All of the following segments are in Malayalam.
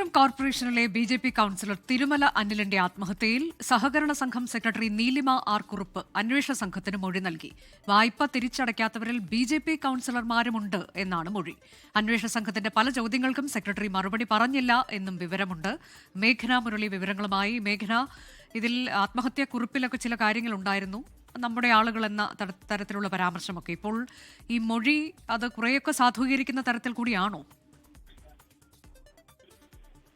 ട്രിവാൻഡ്രം കോർപ്പറേഷനിലെ ബി.ജെ.പി. കൌൺസിലർ തിരുമല അനിലിന്റെ ആത്മഹത്യയിൽ സഹകരണ സംഘം സെക്രട്ടറി നീലിമ ആർ കുറുപ്പ് അന്വേഷണ സംഘത്തിന് മൊഴി നൽകി. വായ്പ തിരിച്ചടയ്ക്കാത്തവരിൽ ബി.ജെ.പി. കൌൺസിലർമാരുമുണ്ട് എന്നാണ് മൊഴി. അന്വേഷണ സംഘത്തിന്റെ പല ചോദ്യങ്ങൾക്കും സെക്രട്ടറി മറുപടി പറഞ്ഞില്ല എന്നും വിവരമുണ്ട്. മേഘന മുരളി വിവരങ്ങളുമായി. മേഘന, ഇതിൽ ആത്മഹത്യാക്കുറിപ്പിലൊക്കെ ചില കാര്യങ്ങളുണ്ടായിരുന്നു, നമ്മുടെ ആളുകൾ എന്ന തരത്തിലുള്ള പരാമർശമൊക്കെ. ഇപ്പോൾ ഈ മൊഴി അത് കുറേയൊക്കെ സാധൂകരിക്കുന്ന തരത്തിൽ കൂടിയാണോ?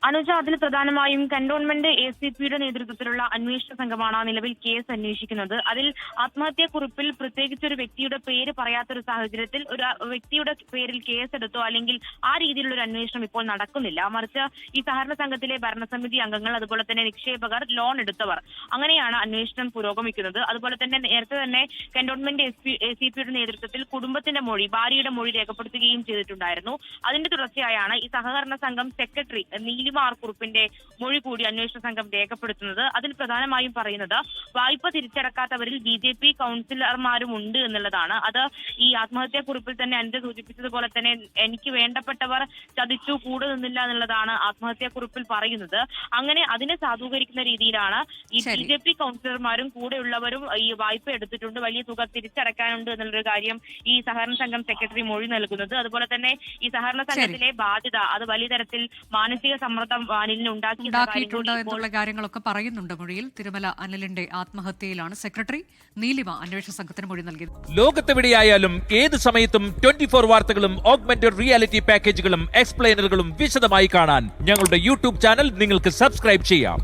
അനുജ, അതിൽ പ്രധാനമായും കന്റോൺമെന്റ് ACPയുടെ നേതൃത്വത്തിലുള്ള അന്വേഷണ സംഘമാണ് നിലവിൽ കേസ് അന്വേഷിക്കുന്നത്. അതിൽ ആത്മഹത്യാക്കുറിപ്പിൽ പ്രത്യേകിച്ച് ഒരു വ്യക്തിയുടെ പേര് പറയാത്തൊരു സാഹചര്യത്തിൽ ഒരു വ്യക്തിയുടെ പേരിൽ കേസെടുത്തോ അല്ലെങ്കിൽ ആ രീതിയിലുള്ള ഒരു അന്വേഷണം ഇപ്പോൾ നടക്കുന്നില്ല. മറിച്ച് ഈ സഹകരണ സംഘത്തിലെ ഭരണസമിതി അംഗങ്ങൾ, അതുപോലെ തന്നെ നിക്ഷേപകർ, ലോൺ എടുത്തവർ, അങ്ങനെയാണ് അന്വേഷണം പുരോഗമിക്കുന്നത്. അതുപോലെ തന്നെ നേരത്തെ തന്നെ കന്റോൺമെന്റ് ACPയുടെ നേതൃത്വത്തിൽ കുടുംബത്തിന്റെ മൊഴി, ഭാര്യയുടെ മൊഴി രേഖപ്പെടുത്തുകയും ചെയ്തിട്ടുണ്ടായിരുന്നു. അതിന്റെ തുടർച്ചയായാണ് ഈ സഹകരണ സംഘം സെക്രട്ടറി നീലിമ ആർ കുറുപ്പിന്റെ മൊഴി കൂടി അന്വേഷണ സംഘം രേഖപ്പെടുത്തുന്നത്. അതിൽ പ്രധാനമായും പറയുന്നത് വായ്പ തിരിച്ചടക്കാത്തവരിൽ ബി.ജെ.പി. കൌൺസിലർമാരും ഉണ്ട് എന്നുള്ളതാണ്. അത് ഈ ആത്മഹത്യാക്കുറിപ്പിൽ തന്നെ അനിത സൂചിപ്പിച്ചതുപോലെ തന്നെ എനിക്ക് വേണ്ടപ്പെട്ടവർ ചതിച്ചു, കൂടെ നിന്നില്ല എന്നുള്ളതാണ് ആത്മഹത്യാക്കുറിപ്പിൽ പറയുന്നത്. അങ്ങനെ അതിനെ സാധൂകരിക്കുന്ന രീതിയിലാണ് ഈ ബി.ജെ.പി. കൌൺസിലർമാരും കൂടെയുള്ളവരും ഈ വായ്പ എടുത്തിട്ടുണ്ട്, വലിയ തുക തിരിച്ചടക്കാനുണ്ട് എന്നുള്ളൊരു കാര്യം ഈ സഹകരണ സംഘം സെക്രട്ടറി മൊഴി നൽകുന്നത്. അതുപോലെ തന്നെ ഈ സഹകരണ സംഘത്തിലെ ബാധ്യത അത് വലിയ തരത്തിൽ മാനസിക സമ്മർദ്ദം ഉണ്ടാക്കിയിട്ടുണ്ട് എന്നുള്ള കാര്യങ്ങളൊക്കെ പറയുന്നുണ്ട് മൊഴിയിൽ. തിരുമല അനിലിന്റെ ആത്മഹത്യയിലാണ് സെക്രട്ടറി നീലിമ അന്വേഷണ സംഘത്തിന് മൊഴി നൽകിയത്. ലോകത്തെവിടെയായാലും ഏത് സമയത്തും 24 വാർത്തകളും ഓഗ്മെന്റഡ് റിയാലിറ്റി പാക്കേജുകളും എക്സ്പ്ലെയിനറുകളും വിശദമായി കാണാൻ ഞങ്ങളുടെ യൂട്യൂബ് ചാനൽ നിങ്ങൾക്ക് സബ്സ്ക്രൈബ് ചെയ്യാം.